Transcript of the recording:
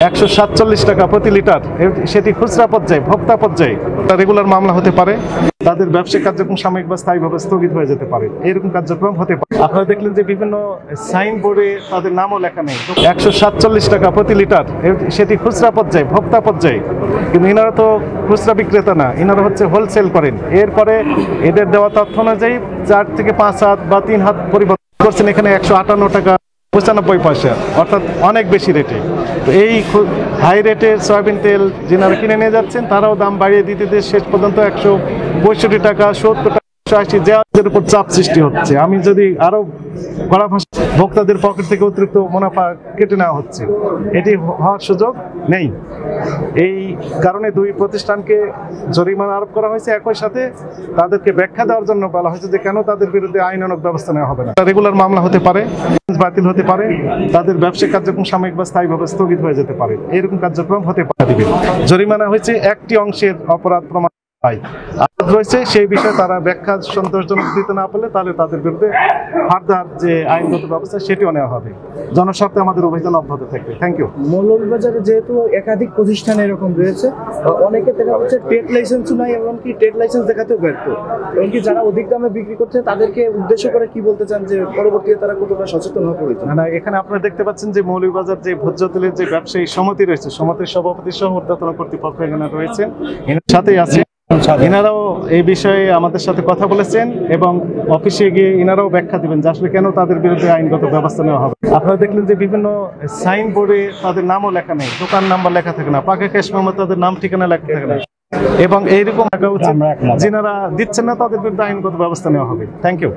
147 টাকা প্রতি লিটার, সেটি খুচরা পর্যায়ে, ভোক্তা পর্যায়ে রেগুলার মামলা হতে পারে। তাদের ব্যবসায়িক কার্যক্রম সাময়িক বা স্থায়ীভাবে স্থগিত হয়ে যেতে পারে, এরকম কার্যক্রম হতে পারে। আপনারা দেখলেন যে বিভিন্ন সাইনবোর্ডে তাদের নামও লেখা নেই। 147 টাকা প্রতি লিটার, সেটি খুচরা পর্যায়ে, ভোক্তা পর্যায়ে। কিন্তু এনারা তো খুচরা বিক্রেতা না, এনারা হচ্ছে হোলসেল করেন। এরপরে এদের দেওয়া তথ্য অনুযায়ী 4 থেকে 5 হাত বা 3 হাত পরিবর্তন করছেন। এখানে 158 টাকা 95 পয়সা, অর্থাৎ অনেক বেশি রেটে। তো এই হাই রেটের সয়াবিন তেল যেনারা কিনে নিয়ে যাচ্ছেন, তারাও দাম বাড়িয়ে দিতে শেষ পর্যন্ত 165 টাকা, 70 টাকা, 180, যাদের উপর চাপ সৃষ্টি হচ্ছে। আমি যদি আরো কড়া ভাষা, ভোক্তাদের পকেট থেকে অতিরিক্ত মুনাফা কেটে নেওয়া হচ্ছে, এটি হওয়ার সুযোগ নেই। এই কারণে দুই প্রতিষ্ঠানকে জরিমানা আরোপ করা হয়েছে। একই সাথে তাদেরকে ব্যাখ্যা দেওয়ার জন্য বলা হয়েছে যে কেন তাদের বিরুদ্ধে আইনানুগ ব্যবস্থা নেওয়া হবে না। রেগুলার মামলা হতে পারে, বাতিল হতে পারে, তাদের ব্যবসায়িক কার্যক্রম সাময়িক বা স্থায়ীভাবে স্থগিত হয়ে যেতে পারে, এরকম কার্যক্রম হতে পারে। জরিমানা হয়েছে একটি অংশের অপরাধ প্রমাণ রয়েছে, সেই বিষয়ে তারা ব্যাখ্যা সন্তোষজনক দিতে না পারলে তাহলে তাদের বিরুদ্ধে ফার্দার যে আইনগত ব্যবস্থা সেটিও নেওয়া হবে। জনস্বার্থে আমাদের অভিযান অব্যাহত থাকবে। Thank you. মৌলভীবাজারে যেহেতু একাধিক প্রতিষ্ঠান এরকম রয়েছে, অনেকে দেখা যাচ্ছে ট্রেড লাইসেন্স নাই, এমনকি ট্রেড লাইসেন্স দেখাতেও ব্যর্থ। এমনকি যারা অধিক দামে বিক্রি করছে তাদেরকে উদ্দেশ্য করে কি বলতে চান যে পরবর্তীতে তারা কতটা সচেতন হওয়া প্রয়োজন? না, এখানে আপনারা দেখতে পাচ্ছেন যে মৌলভীবাজার যে ভোজ্য তেলের যে ব্যবসায়ী সমিতি রয়েছে, সমিতির সভাপতি সহ ঊর্ধ্বতন কর্তৃপক্ষ এখানে রয়েছেন, এনার সাথেই আছে। এনারাও এই বিষয়ে আমাদের সাথে কথা বলেছেন এবং অফিসে গিয়ে এনারাও ব্যাখ্যা দিবেন যে আসলে কেন তাদের বিরুদ্ধে আইনগত ব্যবস্থা নেওয়া হবে। আপনারা দেখলেন যে বিভিন্ন সাইনবোর্ডে তাদের নামও লেখা নেই, দোকান নাম্বার লেখা থাকে না, পাকা ক্যাশ মেমো তাদের নাম ঠিকানা লেখা থাকে না, এবং এইরকম থাকা উচিত। যিনারা দিচ্ছেন না তাদের বিরুদ্ধে আইনগত ব্যবস্থা নেওয়া হবে। Thank you.